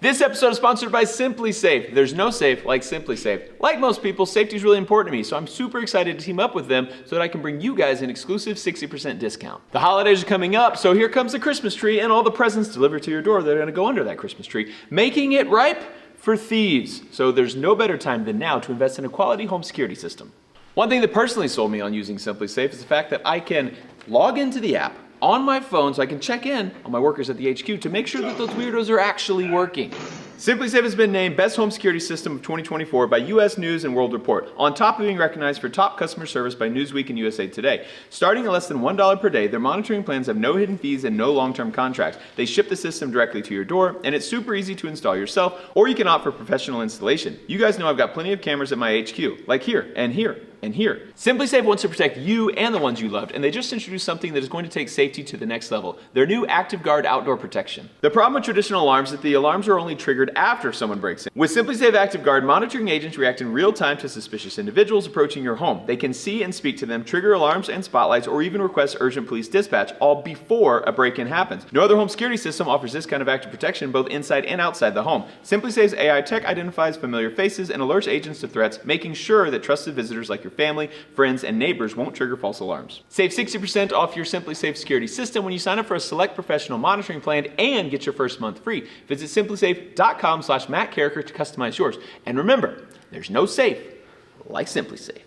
This episode is sponsored by Simply Safe. There's no safe like Simply Safe. Like most people, safety is really important to me, so I'm super excited to team up with them so that I can bring you guys an exclusive 60% discount. The holidays are coming up, so here comes the Christmas tree and all the presents delivered to your door that are gonna go under that Christmas tree, making it ripe for thieves. So there's no better time than now to invest in a quality home security system. One thing that personally sold me on using Simply Safe is the fact that I can log into the app on my phone so I can check in on my workers at the HQ to make sure that those weirdos are actually working. Simply Safe has been named Best Home Security System of 2024 by US News and World Report, on top of being recognized for top customer service by Newsweek and USA Today. Starting at less than $1 per day, their monitoring plans have no hidden fees and no long-term contracts. They ship the system directly to your door, and it's super easy to install yourself, or you can opt for professional installation. You guys know I've got plenty of cameras at my HQ, like here, and here, and here. Simply Safe wants to protect you and the ones you loved, and they just introduced something that is going to take safety to the next level, their new Active Guard outdoor protection. The problem with traditional alarms is that the alarms are only triggered after someone breaks in. With Simply Safe Active Guard, monitoring agents react in real time to suspicious individuals approaching your home. They can see and speak to them, trigger alarms and spotlights, or even request urgent police dispatch, all before a break-in happens. No other home security system offers this kind of active protection both inside and outside the home. Simply Safe's AI tech identifies familiar faces and alerts agents to threats, making sure that trusted visitors like your family, friends, and neighbors won't trigger false alarms. Save 60% off your Simply Safe security system when you sign up for a select professional monitoring plan and get your first month free. Visit simplysafe.com/Matt Carricker to customize yours. And remember, there's no safe like Simply Safe.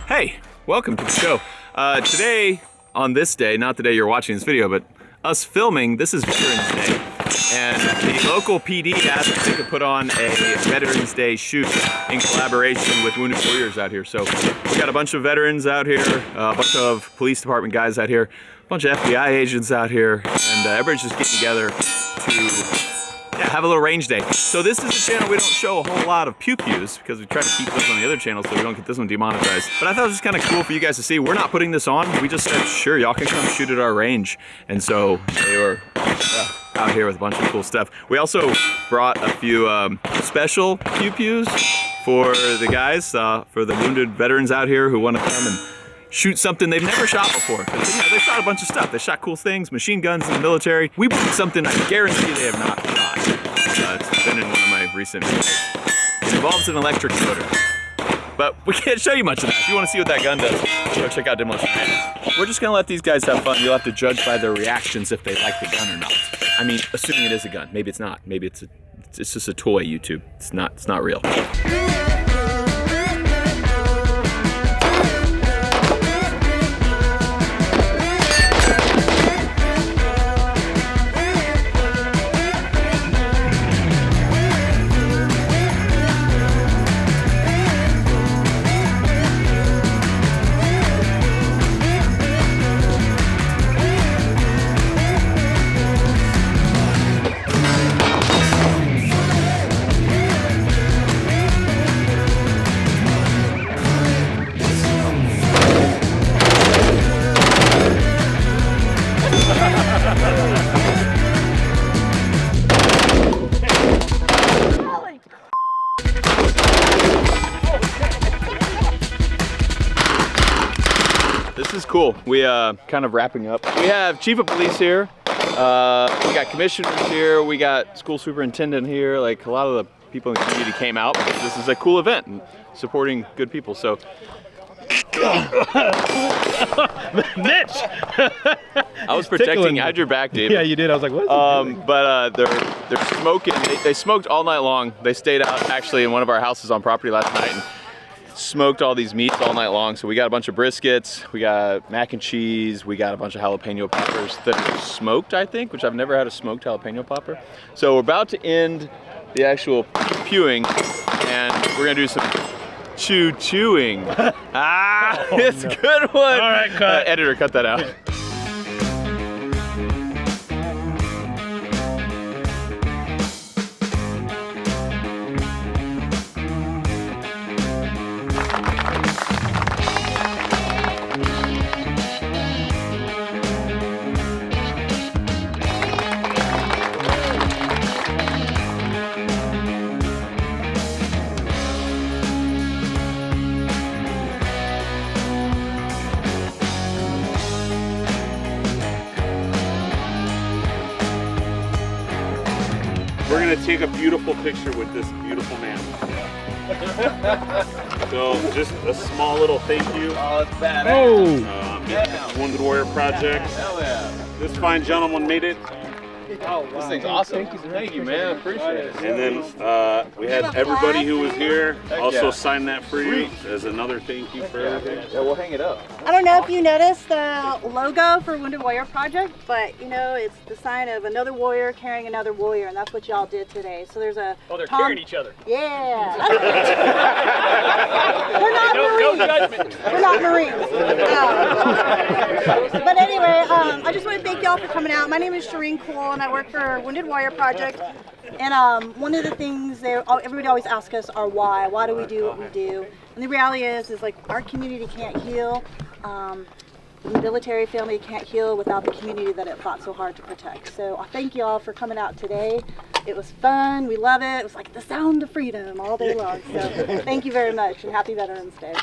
Hey, welcome to the show. Today, on this day, not the day you're watching this video, but us filming, this is Veterans Day. And the local PD asked if they could put on a Veterans Day shoot in collaboration with Wounded Warriors out here. So we got a bunch of veterans out here, a bunch of police department guys out here, a bunch of FBI agents out here, and everybody's just getting together to have a little range day. So this is a channel we don't show a whole lot of pew-pews because we try to keep those on the other channels so we don't get this one demonetized. But I thought it was just kind of cool for you guys to see. We're not putting this on. We just said, sure, y'all can come shoot at our range. And so they were out here with a bunch of cool stuff. We also brought a few special pew-pews for the guys, for the wounded veterans out here who want to come and shoot something they've never shot before. They shot a bunch of stuff. They shot cool things, machine guns in the military. We brought something I guarantee they have not shot. It's been in one of my recent videos. It involves an electric motor. But we can't show you much of that. If you want to see what that gun does, go check out Demolition Man. We're just gonna let these guys have fun. You'll have to judge by their reactions if they like the gun or not. I mean, assuming it is a gun. Maybe it's not. Maybe it's just a toy, YouTube. It's not real. This is cool. We kind of wrapping up. We have Chief of Police here. We got commissioners here. We got school superintendent here. Like a lot of the people in the community came out because this is a cool event and supporting good people. So, Mitch! I was protecting. I had your back, David. Yeah, you did. I was like, what is he doing? But they're smoking. They smoked all night long. They stayed out actually in one of our houses on property last night and smoked all these meats all night long. So we got a bunch of briskets, we got mac and cheese, we got a bunch of jalapeno poppers that are smoked, I think, which I've never had a smoked jalapeno popper. So we're about to end the actual pewing and we're gonna do some chewing. It's a good one. All right, cut. Editor, cut that out. we're gonna take a beautiful picture with this beautiful man. So just a small little thank you. Oh, it's badass. Wounded Warrior Project. Hell yeah. This fine gentleman made it. Oh, wow. This thing's awesome. Thank you, man. Appreciate it. And then we had everybody who was here also yeah. sign that for you as another thank you for everything. Yeah, we'll hang it up. I don't know if you noticed the logo for Wounded Warrior Project, but you know, it's the sign of another warrior carrying another warrior, and that's what y'all did today. So there's a Oh, they're carrying each other. Yeah. We're not Marines. No judgment. We're not Marines. But anyway, I just want to thank y'all for coming out. My name is Shireen Cool, and I work for Wounded Warrior Project. And one of the things everybody always asks us are why. Why do we do what we do? And the reality is like our community can't heal. The military family can't heal without the community that it fought so hard to protect. So I thank y'all for coming out today. It was fun. We love it. It was like the sound of freedom all day long. So thank you very much, and happy Veterans Day.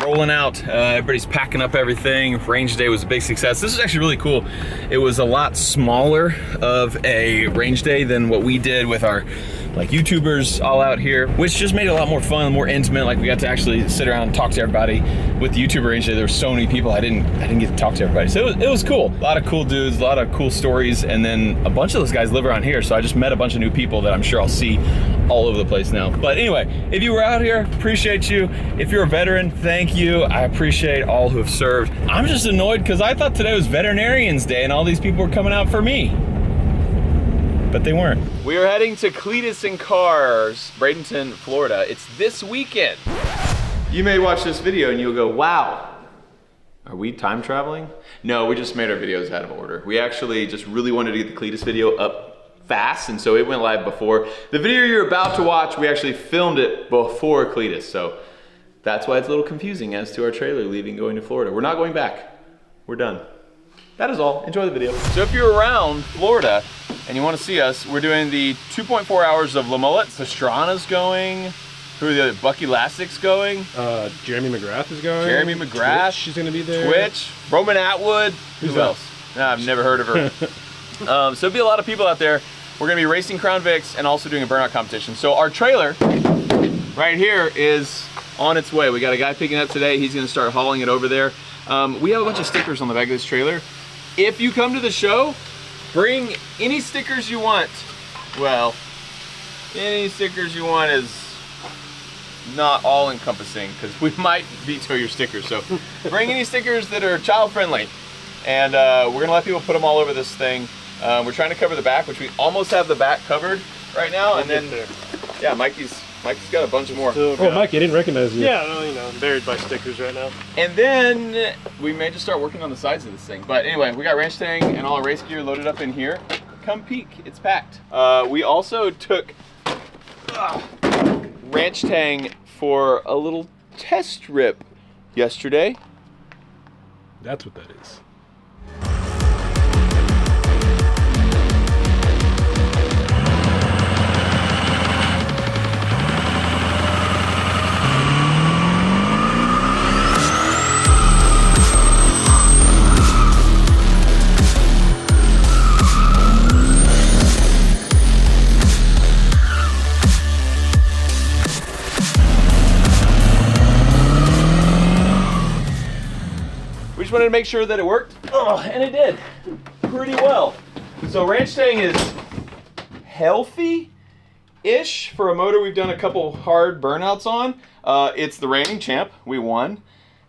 Rolling out, everybody's packing up everything. Range day was a big success. This is actually really cool. It was a lot smaller of a range day than what we did with our YouTubers all out here, which just made it a lot more fun, more intimate. Like we got to actually sit around and talk to everybody. With the YouTuber range day, there were so many people I didn't get to talk to everybody. So it was cool. A lot of cool dudes, a lot of cool stories, and then a bunch of those guys live around here. So I just met a bunch of new people that I'm sure I'll see all over the place now. But anyway, if you were out here, appreciate you. If you're a veteran, thank you. I appreciate all who have served. I'm just annoyed because I thought today was Veterinarians Day and all these people were coming out for me. But they weren't. We are heading to Cletus and Cars, Bradenton, Florida. It's this weekend. You may watch this video and you'll go, wow, are we time traveling? No, we just made our videos out of order. We actually just really wanted to get the Cletus video up fast, and so it went live before. The video you're about to watch, we actually filmed it before Cletus, so that's why it's a little confusing as to our trailer leaving going to Florida. We're not going back. We're done. That is all. Enjoy the video. So if you're around Florida and you want to see us, we're doing the 2.4 hours of La Mullet. Pastrana's going. Who are the other? Bucky Lassik's going. Jeremy McGrath is going. Jeremy McGrath. She's going to be there. Twitch. Roman Atwood. Who's Who else? Nah, I've never heard of her. So there'll be a lot of people out there. We're going to be racing Crown Vics and also doing a burnout competition. So our trailer right here is on its way. We got a guy picking it up today. He's going to start hauling it over there. We have a bunch of stickers on the back of this trailer. If you come to the show, bring any stickers you want. Well, any stickers you want is not all encompassing because we might veto your stickers. So bring any stickers that are child friendly. And we're gonna let people put them all over this thing. We're trying to cover the back, which we almost have the back covered right now. And then, yeah, Mikey's got a bunch more. Oh, Mikey, I didn't recognize you. Yeah, no, you know, I'm buried by stickers right now. And then we may just start working on the sides of this thing. But anyway, we got ranch tang and all our race gear loaded up in here. Come peek, it's packed. We also took ranch tang for a little test trip yesterday. That's what that is. We just wanted to make sure that it worked. Oh, and it did pretty well. So ranch tang is healthy-ish for a motor we've done a couple hard burnouts on. It's the reigning champ. We won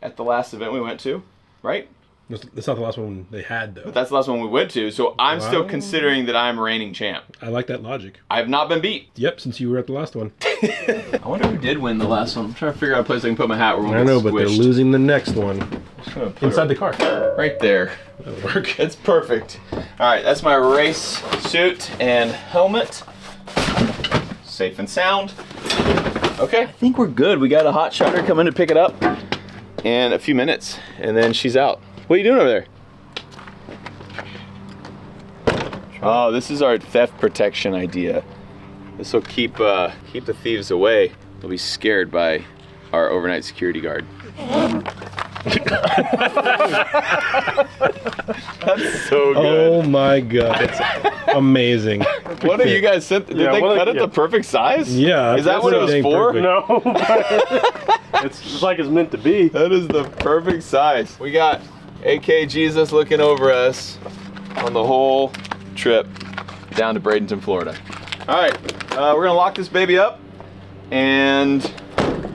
at the last event we went to, right? That's not the last one they had, though. But that's the last one we went to, so I'm still considering that I'm reigning champ. I like that logic. I have not been beat. Yep, since you were at the last one. I wonder who did win the last one. I'm trying to figure out a place I can put my hat where we I know, but they're losing the next one. Inside the car. Right there. That'll work. It's perfect. All right, that's my race suit and helmet. Safe and sound. Okay, I think we're good. We got a hot shotter coming to pick it up in a few minutes, and then she's out. What are you doing over there? Oh, this is our theft protection idea. This will keep the thieves away. They'll be scared by our overnight security guard. That's so good. Oh my god, it's amazing. What have you guys sent? Did they cut it the perfect size? Yeah. Is that what it was dang for? perfect. No. It's like it's meant to be. That is the perfect size. We got AK Jesus looking over us on the whole trip down to Bradenton, Florida. All right, we're gonna lock this baby up and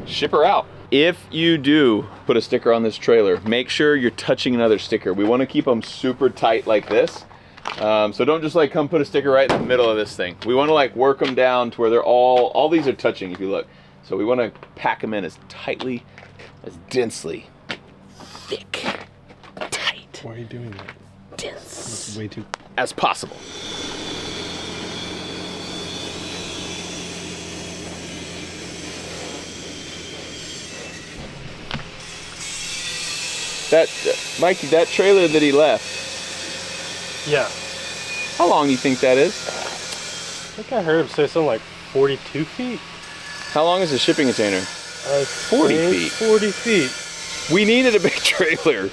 ship her out. If you do put a sticker on this trailer, make sure you're touching another sticker. We want to keep them super tight like this. So don't just like come put a sticker right in the middle of this thing. We want to like work them down to where they're all these are touching if you look. So we want to pack them in as tightly, as densely, thick, tight. Why are you doing that? Dense. That's way too. As possible. That, Mikey, that trailer that he left, Yeah. how long do you think that is? I think I heard him say something like 42 feet. How long is a shipping container? 40 feet. 40 feet. We needed a big trailer.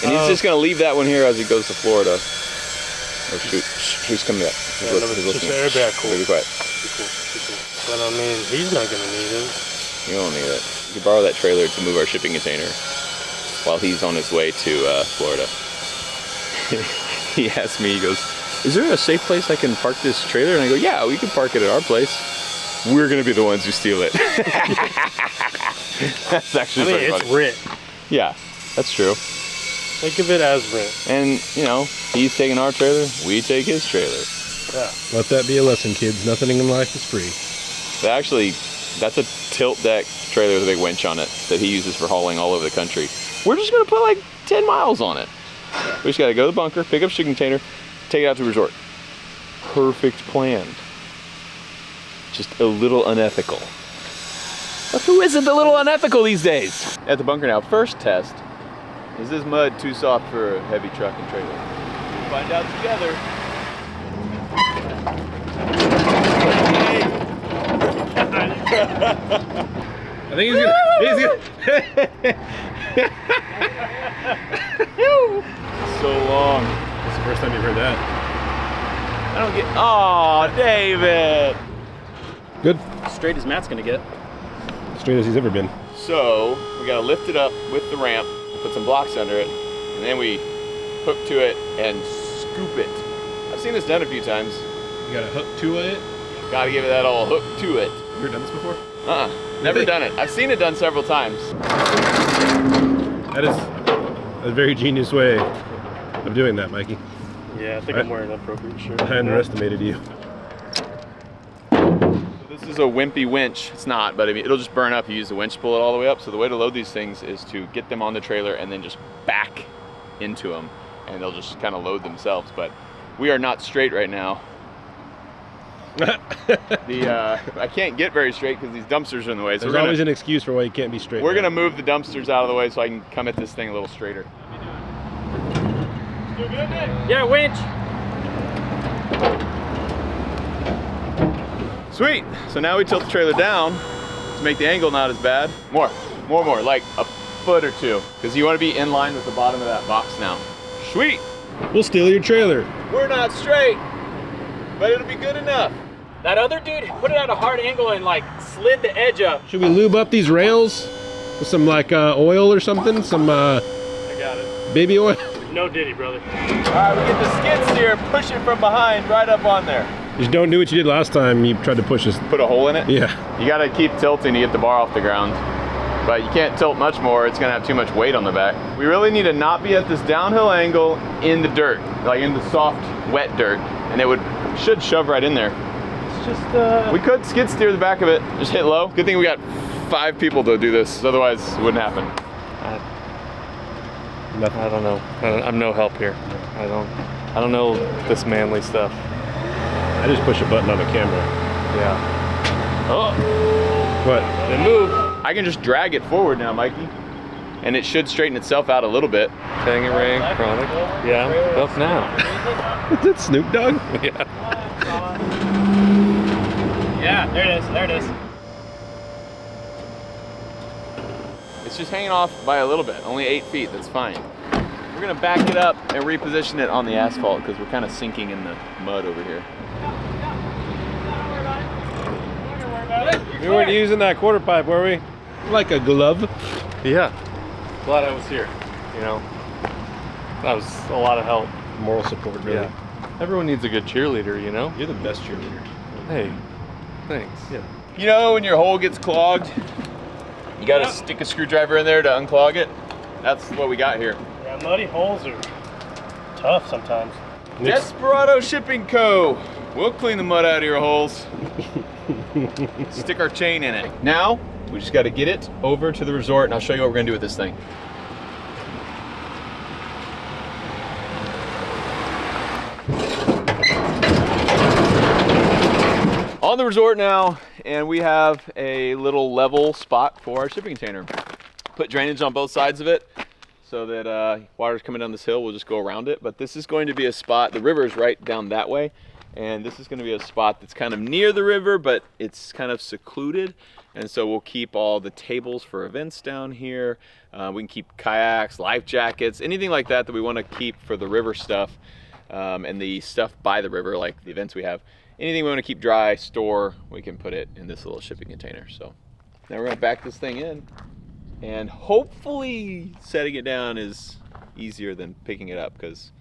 And he's just gonna leave that one here as he goes to Florida. Oh shoot, who's coming up? Yeah, no, it's just an airbag. Cool. Be quiet. Cool. But I mean, he's not gonna need it. You don't need it. You can borrow that trailer to move our shipping container while he's on his way to Florida. He asked me, he goes, is there a safe place I can park this trailer? And I go, yeah, we can park it at our place. We're gonna be the ones who steal it. That's actually I mean, pretty it's funny. rent. Yeah, that's true. Think of it as rent. And, you know, he's taking our trailer, we take his trailer. Yeah. Let that be a lesson, kids. Nothing in life is free. Actually, that's a tilt deck trailer with a big winch on it that he uses for hauling all over the country. We're just gonna put like 10 miles on it. We just gotta go to the bunker, pick up shipping container, take it out to the resort. Perfect plan. Just a little unethical. But who isn't a little unethical these days? At the bunker now, first test. Is this mud too soft for a heavy truck and trailer? We'll find out together. I think he's gonna. So long. It's the first time you've heard that. I don't get. Oh, David. Good. Straight as Matt's gonna get. Straight as he's ever been. So we gotta lift it up with the ramp, put some blocks under it, and then we hook to it and scoop it. I've seen this done a few times. You got a hook to it. Gotta give it that old hook to it. You ever done this before? Never done it. I've seen it done several times. That is a very genius way of doing that, Mikey. Yeah, I think I'm wearing an appropriate shirt. I underestimated you. This is a wimpy winch. It's not, but I mean, it'll just burn up. You use the winch to pull it all the way up. So the way to load these things is to get them on the trailer and then just back into them, and they'll just kind of load themselves. But we are not straight right now. I can't get very straight because these dumpsters are in the way. So There's always an excuse for why you can't be straight. we're gonna move the dumpsters out of the way so I can come at this thing a little straighter. Still good, Nick? Yeah, winch. Sweet. So now we tilt the trailer down to make the angle not as bad. More, like a foot or two, because you want to be in line with the bottom of that box now. Sweet. We'll steal your trailer. We're not straight, but it'll be good enough. That other dude put it at a hard angle and like slid the edge up. Should we lube up these rails with some like oil or something? Some I got it. baby oil? No diddy, brother. All right, we get the skid steer, push it from behind right up on there. Just don't do what you did last time. You tried to push us. Put a hole in it? Yeah. You gotta keep tilting to get the bar off the ground. But you can't tilt much more, it's gonna have too much weight on the back. We really need to not be at this downhill angle in the dirt, like in the soft, wet dirt, and it should shove right in there. It's just, We could skid steer the back of it, just hit low. Good thing we got 5 people to do this, otherwise it wouldn't happen. I don't know. I'm no help here. I don't know this manly stuff. I just push a button on the camera. Yeah. Oh, What? then move. I can just drag it forward now, Mikey. And it should straighten itself out a little bit. Tangerang, chronic. Yeah, up now. Is that Snoop Dogg? Yeah. Yeah, there it is. There it is. It's just hanging off by a little bit, only 8 feet, that's fine. We're gonna back it up and reposition it on the asphalt because we're kind of sinking in the mud over here. We weren't using that quarter pipe, were we? Like a glove. Yeah. Glad I was here. You know, that was a lot of help. Moral support, really. Yeah. Everyone needs a good cheerleader, you know? You're the best cheerleader. Hey, thanks. Yeah. You know when your hole gets clogged, you gotta stick a screwdriver in there to unclog it? That's what we got here. Yeah, muddy holes are tough sometimes. Desperado Shipping Co. We'll clean the mud out of your holes. Stick our chain in it. Now, we just gotta get it over to the resort and I'll show you what we're gonna do with this thing. On the resort now, and we have a little level spot for our shipping container. Put drainage on both sides of it so that water's coming down this hill, we'll just go around it. But this is going to be a spot, the river is right down that way, and this is going to be a spot that's kind of near the river, but it's kind of secluded. And so we'll keep all the tables for events down here. We can keep kayaks, life jackets, anything like that that we want to keep for the river stuff, and the stuff by the river, like the events we have. Anything we want to keep dry, store, we can put it in this little shipping container. So now we're going to back this thing in, and hopefully setting it down is easier than picking it up because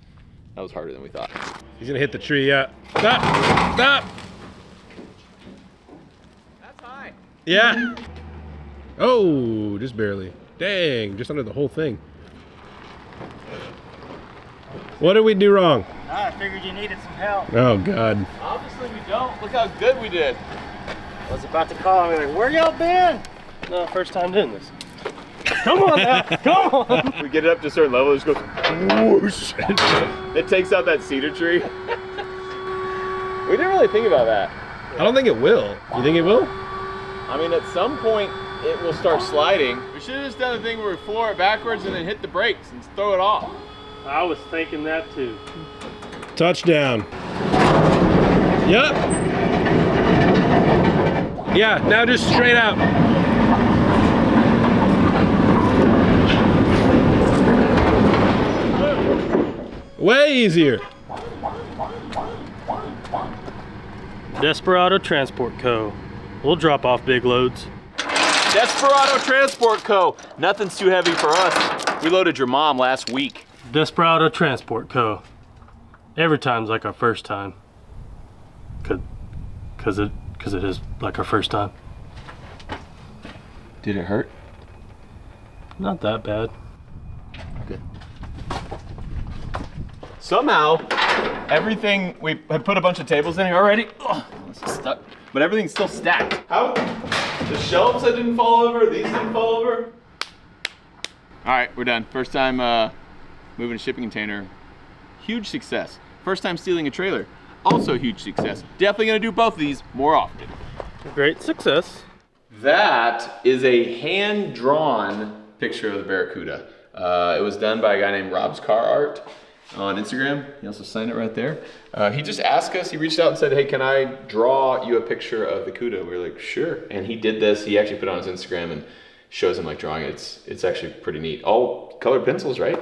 that was harder than we thought. He's gonna hit the tree, yeah. Stop! Stop! That's high. Yeah. Oh, just barely. Dang, just under the whole thing. What did we do wrong? I figured you needed some help. Oh, God. Obviously we don't. Look how good we did. I was about to call him, like, where y'all been? No, first time doing this. Come on now, come on. We get it up to a certain level, it just goes whoosh. It takes out that cedar tree. We didn't really think about that. I don't think it will. You think it will? I mean, at some point, it will start sliding. We should have just done the thing where we floor it backwards and then hit the brakes and throw it off. I was thinking that too. Touchdown. Yep. Yeah, now just straight out. Way easier. Desperado Transport Co. We'll drop off big loads. Desperado Transport Co. Nothing's too heavy for us. We loaded your mom last week. Desperado Transport Co. Every time's like our first time. Cause it is like our first time. Did it hurt? Not that bad. Good. Somehow, everything, we had put a bunch of tables in here already. Ugh, it's stuck. But everything's still stacked. How? The shelves that didn't fall over, these didn't fall over. All right, we're done. First time moving a shipping container. Huge success. First time stealing a trailer. Also huge success. Definitely gonna do both of these more often. Great success. That is a hand-drawn picture of the Barracuda. It was done by a guy named Rob's Car Art on Instagram. He also signed it right there. He just asked us, he reached out and said, hey, can I draw you a picture of the Cuda? We were like, sure. And he did this. He actually put it on his Instagram and shows him like drawing it. It's actually pretty neat. All colored pencils, right?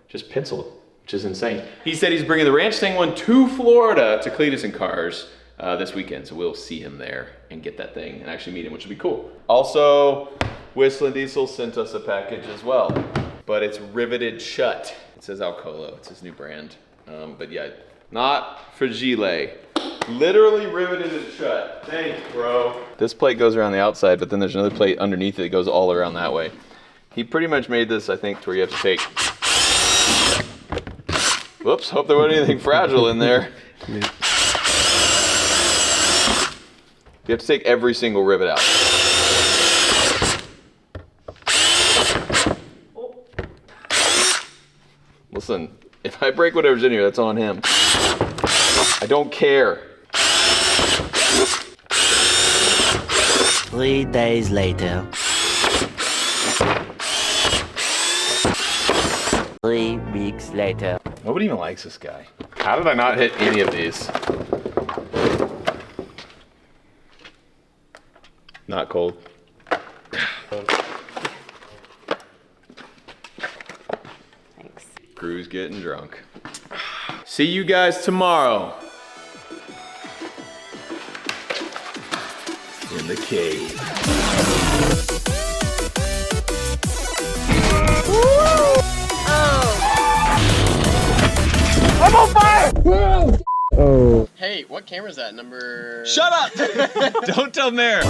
Just pencil, which is insane. He said he's bringing the Ranch Thing one to Florida to Cletus and Cars this weekend. So we'll see him there and get that thing and actually meet him, which would be cool. Also, Whistling Diesel sent us a package as well, but it's riveted shut. It says Alcolo, it's his new brand. But yeah, not Fragile. Literally riveted it shut. Thanks, bro. This plate goes around the outside, but then there's another plate underneath it that goes all around that way. He pretty much made this, I think, to where you have to take. Whoops, hope there wasn't anything fragile in there. You have to take every single rivet out. Listen, if I break whatever's in here, that's on him. I don't care. 3 days later. 3 weeks later. Nobody even likes this guy. How did I not hit any of these? Not cold. Crew's getting drunk. See you guys tomorrow. In the cave. I'm on fire! Oh. Hey, what camera is that? Number... Shut up! Don't tell Mayor.